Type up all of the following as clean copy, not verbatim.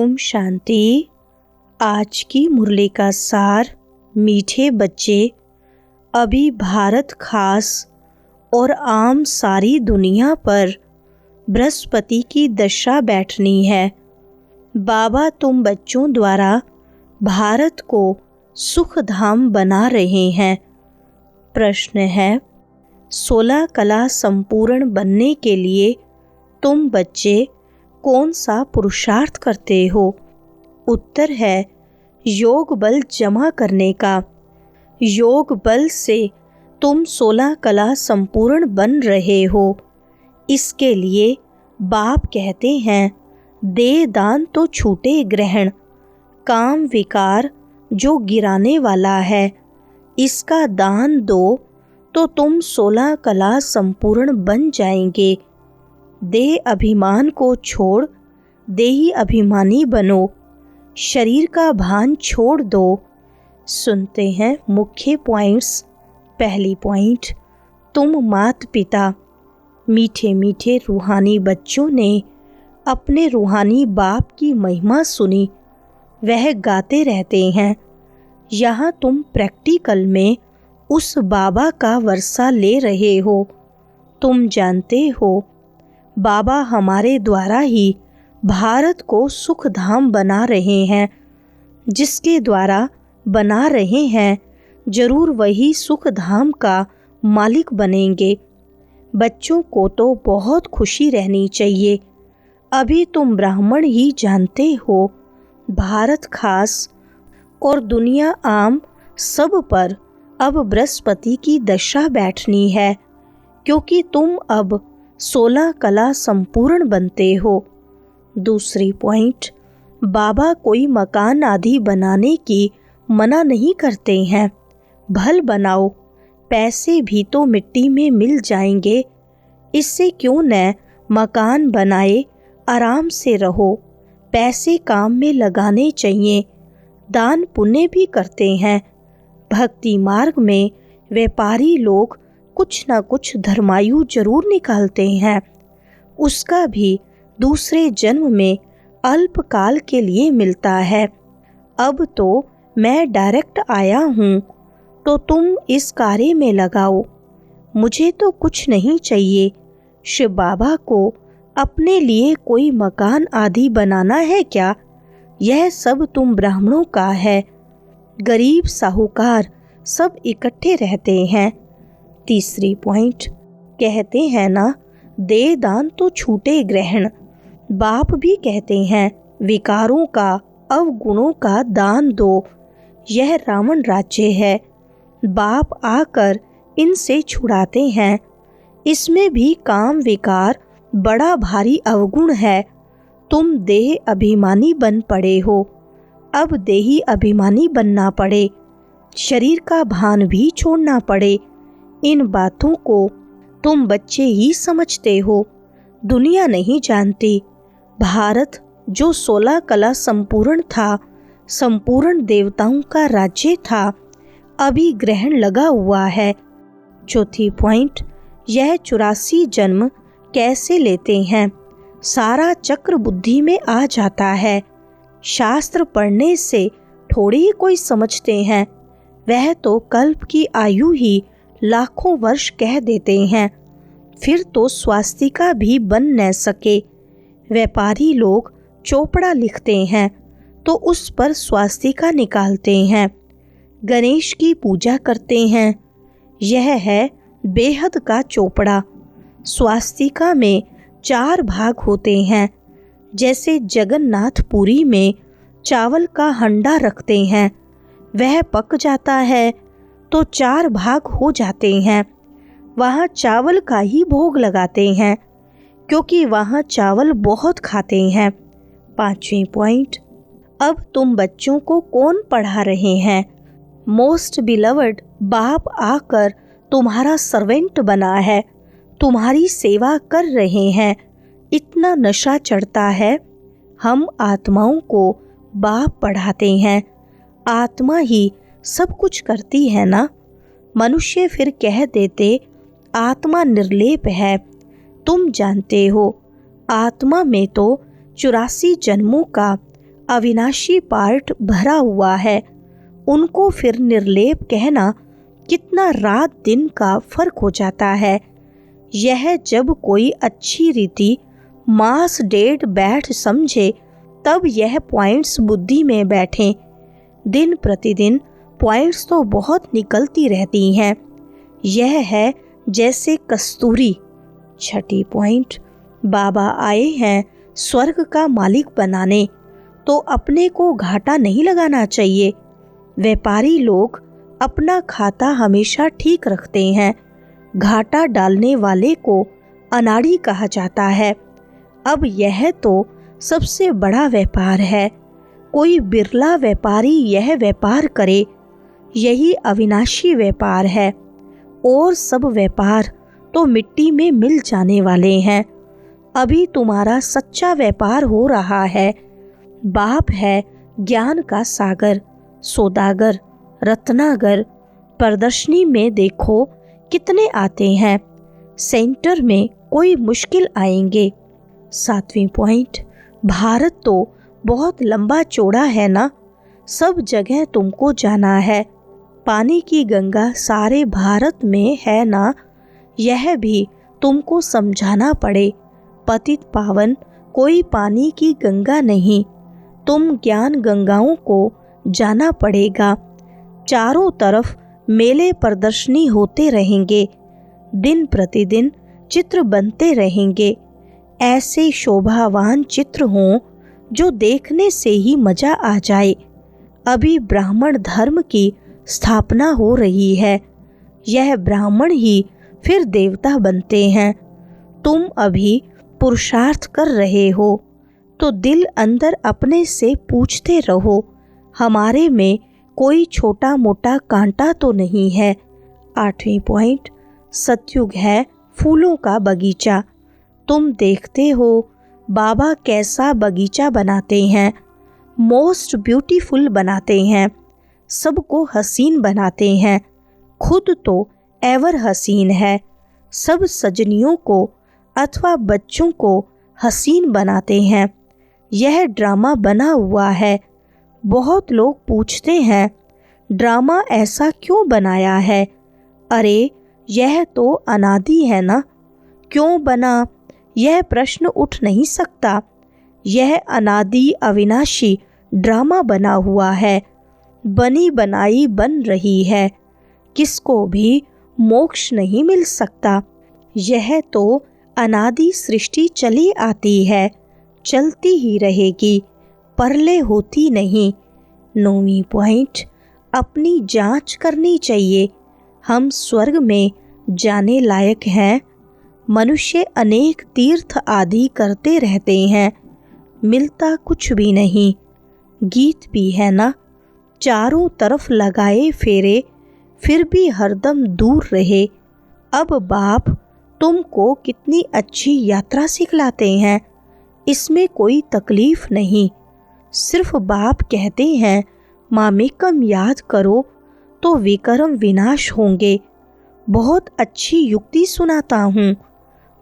ओम शांति। आज की मुरली का सार। मीठे बच्चे, अभी भारत खास और आम सारी दुनिया पर बृहस्पति की दशा बैठनी है। बाबा तुम बच्चों द्वारा भारत को सुख धाम बना रहे हैं। प्रश्न है, 16 कला संपूर्ण बनने के लिए तुम बच्चे कौन सा पुरुषार्थ करते हो? उत्तर है योग बल जमा करने का। योग बल से तुम 16 कला संपूर्ण बन रहे हो। इसके लिए बाप कहते हैं, दे दान तो छूटे ग्रहण। काम विकार जो गिराने वाला है, इसका दान दो तो तुम 16 कला संपूर्ण बन जाएंगे। देह अभिमान को छोड़ देही अभिमानी बनो। शरीर का भान छोड़ दो। सुनते हैं मुख्य पॉइंट्स। पहली पॉइंट, तुम मात पिता मीठे मीठे रूहानी बच्चों ने अपने रूहानी बाप की महिमा सुनी। वह गाते रहते हैं। यहाँ तुम प्रैक्टिकल में उस बाबा का वर्षा ले रहे हो। तुम जानते हो बाबा हमारे द्वारा ही भारत को सुख धाम बना रहे हैं। जिसके द्वारा बना रहे हैं, जरूर वही सुख धाम का मालिक बनेंगे। बच्चों को तो बहुत खुशी रहनी चाहिए। अभी तुम ब्राह्मण ही जानते हो, भारत खास और दुनिया आम सब पर अब बृहस्पति की दशा बैठनी है, क्योंकि तुम अब 16 कला संपूर्ण बनते हो। दूसरी पॉइंट, बाबा कोई मकान आदि बनाने की मना नहीं करते हैं। भल बनाओ, पैसे भी तो मिट्टी में मिल जाएंगे। इससे क्यों न मकान बनाए, आराम से रहो। पैसे काम में लगाने चाहिए। दान पुण्य भी करते हैं। भक्ति मार्ग में व्यापारी लोग कुछ न कुछ धर्मायु जरूर निकालते हैं। उसका भी दूसरे जन्म में अल्पकाल के लिए मिलता है। अब तो मैं डायरेक्ट आया हूँ, तो तुम इस कार्य में लगाओ। मुझे तो कुछ नहीं चाहिए। शिव बाबा को अपने लिए कोई मकान आदि बनाना है क्या? यह सब तुम ब्राह्मणों का है। गरीब साहूकार सब इकट्ठे रहते हैं। तीसरी पॉइंट, कहते हैं ना, दे दान तो छूटे ग्रहण। बाप भी कहते हैं, विकारों का अवगुणों का दान दो। यह रावण राज्य है। बाप आकर इनसे छुड़ाते हैं। इसमें भी काम विकार बड़ा भारी अवगुण है। तुम देह अभिमानी बन पड़े हो। अब देही अभिमानी बनना पड़े। शरीर का भान भी छोड़ना पड़े। इन बातों को तुम बच्चे ही समझते हो, दुनिया नहीं जानती। भारत जो 16 कला संपूर्ण था, संपूर्ण देवताओं का राज्य था, अभी ग्रहण लगा हुआ है। चौथी पॉइंट, यह 84 जन्म कैसे लेते हैं? सारा चक्र बुद्धि में आ जाता है। शास्त्र पढ़ने से थोड़ी ही कोई समझते हैं। वह तो कल्प की आयु ही लाखों वर्ष कह देते हैं। फिर तो स्वास्तिका भी बन न सके। व्यापारी लोग चोपड़ा लिखते हैं तो उस पर स्वास्तिका निकालते हैं। गणेश की पूजा करते हैं। यह है बेहद का चोपड़ा। स्वास्तिका में 4 भाग होते हैं। जैसे जगन्नाथपुरी में चावल का हंडा रखते हैं, वह पक जाता है तो 4 भाग हो जाते हैं। वहाँ चावल का ही भोग लगाते हैं, क्योंकि वहाँ चावल बहुत खाते हैं। 5वीं पॉइंट, अब तुम बच्चों को कौन पढ़ा रहे हैं? मोस्ट बिलवर्ड बाप आकर तुम्हारा सर्वेंट बना है, तुम्हारी सेवा कर रहे हैं। इतना नशा चढ़ता है। हम आत्माओं को बाप पढ़ाते हैं। आत्मा ही सब कुछ करती है ना। मनुष्य फिर कह देते आत्मा निर्लेप है। तुम जानते हो आत्मा में तो 84 जन्मों का अविनाशी पार्ट भरा हुआ है, उनको फिर निर्लेप कहना कितना रात दिन का फर्क हो जाता है। यह जब कोई अच्छी रीति मास डेट बैठ समझे तब यह पॉइंट्स बुद्धि में बैठें। दिन प्रतिदिन पॉइंट्स तो बहुत निकलती रहती हैं। यह है जैसे कस्तूरी। छठी पॉइंट, बाबा आए हैं स्वर्ग का मालिक बनाने, तो अपने को घाटा नहीं लगाना चाहिए। व्यापारी लोग अपना खाता हमेशा ठीक रखते हैं। घाटा डालने वाले को अनाड़ी कहा जाता है। अब यह तो सबसे बड़ा व्यापार है। कोई बिरला व्यापारी यह व्यापार करे, यही अविनाशी व्यापार है। और सब व्यापार तो मिट्टी में मिल जाने वाले हैं। अभी तुम्हारा सच्चा व्यापार हो रहा है। बाप है ज्ञान का सागर, सौदागर, रत्नागर। प्रदर्शनी में देखो कितने आते हैं, सेंटर में कोई मुश्किल आएंगे। 7वीं पॉइंट, भारत तो बहुत लंबा चौड़ा है ना, सब जगह तुमको जाना है। पानी की गंगा सारे भारत में है ना, यह भी तुमको समझाना पड़े। पतित पावन कोई पानी की गंगा नहीं, तुम ज्ञान गंगाओं को जाना पड़ेगा। चारों तरफ मेले प्रदर्शनी होते रहेंगे, दिन प्रतिदिन चित्र बनते रहेंगे। ऐसे शोभावान चित्र हों जो देखने से ही मजा आ जाए। अभी ब्राह्मण धर्म की स्थापना हो रही है। यह ब्राह्मण ही फिर देवता बनते हैं। तुम अभी पुरुषार्थ कर रहे हो तो दिल अंदर अपने से पूछते रहो, हमारे में कोई छोटा मोटा कांटा तो नहीं है। 8वीं पॉइंट, सतयुग है फूलों का बगीचा। तुम देखते हो बाबा कैसा बगीचा बनाते हैं, मोस्ट ब्यूटीफुल बनाते हैं, सबको हसीन बनाते हैं। खुद तो एवर हसीन है, सब सजनियों को अथवा बच्चों को हसीन बनाते हैं। यह ड्रामा बना हुआ है। बहुत लोग पूछते हैं ड्रामा ऐसा क्यों बनाया है? अरे यह तो अनादि है ना, क्यों बना यह प्रश्न उठ नहीं सकता। यह अनादि अविनाशी ड्रामा बना हुआ है, बनी बनाई बन रही है, किसको भी मोक्ष नहीं मिल सकता। यह तो अनादि सृष्टि चली आती है, चलती ही रहेगी, परले होती नहीं। 9वीं पॉइंट, अपनी जांच करनी चाहिए। हम स्वर्ग में जाने लायक हैं। मनुष्य अनेक तीर्थ आदि करते रहते हैं, मिलता कुछ भी नहीं। गीत भी है ना, चारों तरफ लगाए फेरे फिर भी हरदम दूर रहे। अब बाप तुमको कितनी अच्छी यात्रा सिखलाते हैं, इसमें कोई तकलीफ नहीं। सिर्फ बाप कहते हैं मामेकम याद करो तो विकर्म विनाश होंगे। बहुत अच्छी युक्ति सुनाता हूँ,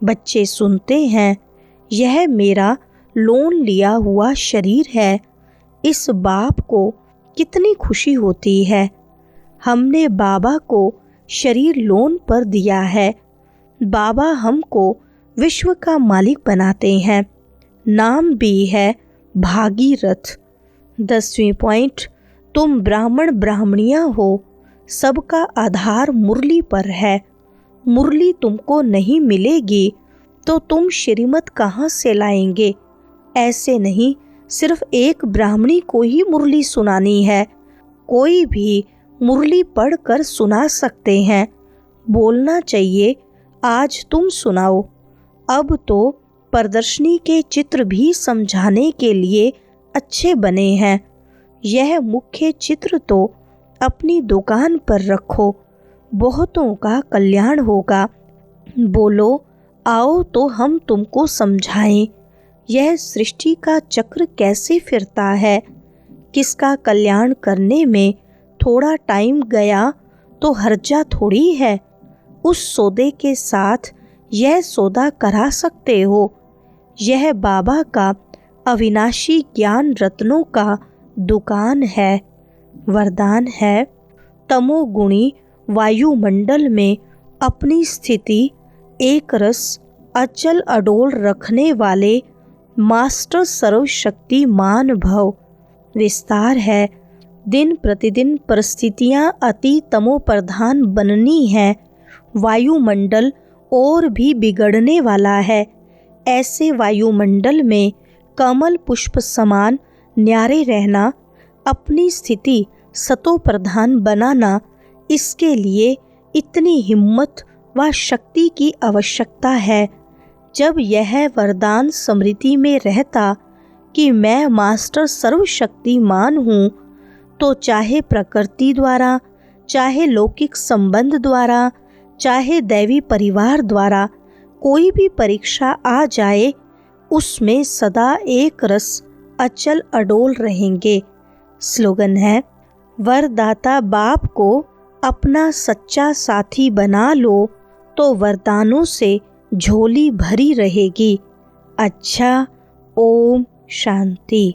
बच्चे सुनते हैं। यह मेरा लोन लिया हुआ शरीर है। इस बाप को कितनी खुशी होती है। हमने बाबा को शरीर लोन पर दिया है। बाबा हमको विश्व का मालिक बनाते हैं। नाम भी है भागीरथ। 10वीं पॉइंट, तुम ब्राह्मण ब्राह्मणियाँ हो, सबका आधार मुरली पर है। मुरली तुमको नहीं मिलेगी तो तुम श्रीमत कहाँ से लाएंगे? ऐसे नहीं सिर्फ एक ब्राह्मणी को ही मुरली सुनानी है, कोई भी मुरली पढ़कर सुना सकते हैं। बोलना चाहिए आज तुम सुनाओ। अब तो प्रदर्शनी के चित्र भी समझाने के लिए अच्छे बने हैं। यह मुख्य चित्र तो अपनी दुकान पर रखो, बहुतों का कल्याण होगा। बोलो आओ तो हम तुमको समझाएं, यह सृष्टि का चक्र कैसे फिरता है। किसका कल्याण करने में थोड़ा टाइम गया तो हर्जा थोड़ी है। उस सौदे के साथ यह सौदा करा सकते हो। यह बाबा का अविनाशी ज्ञान रत्नों का दुकान है। वरदान है, तमोगुणी वायुमंडल में अपनी स्थिति एक रस अचल अडोल रखने वाले मास्टर सर्वशक्तिमान भव। विस्तार है, दिन प्रतिदिन परिस्थितियां अति तमो प्रधान बननी है। वायुमंडल और भी बिगड़ने वाला है। ऐसे वायुमंडल में कमल पुष्प समान न्यारे रहना, अपनी स्थिति सतो प्रधान बनाना, इसके लिए इतनी हिम्मत व शक्ति की आवश्यकता है। जब यह वरदान स्मृति में रहता कि मैं मास्टर सर्वशक्तिमान हूँ, तो चाहे प्रकृति द्वारा, चाहे लौकिक संबंध द्वारा, चाहे दैवी परिवार द्वारा कोई भी परीक्षा आ जाए, उसमें सदा एक रस अचल अडोल रहेंगे। स्लोगन है, वरदाता बाप को अपना सच्चा साथी बना लो तो वरदानों से झोली भरी रहेगी। अच्छा, ओम शांति।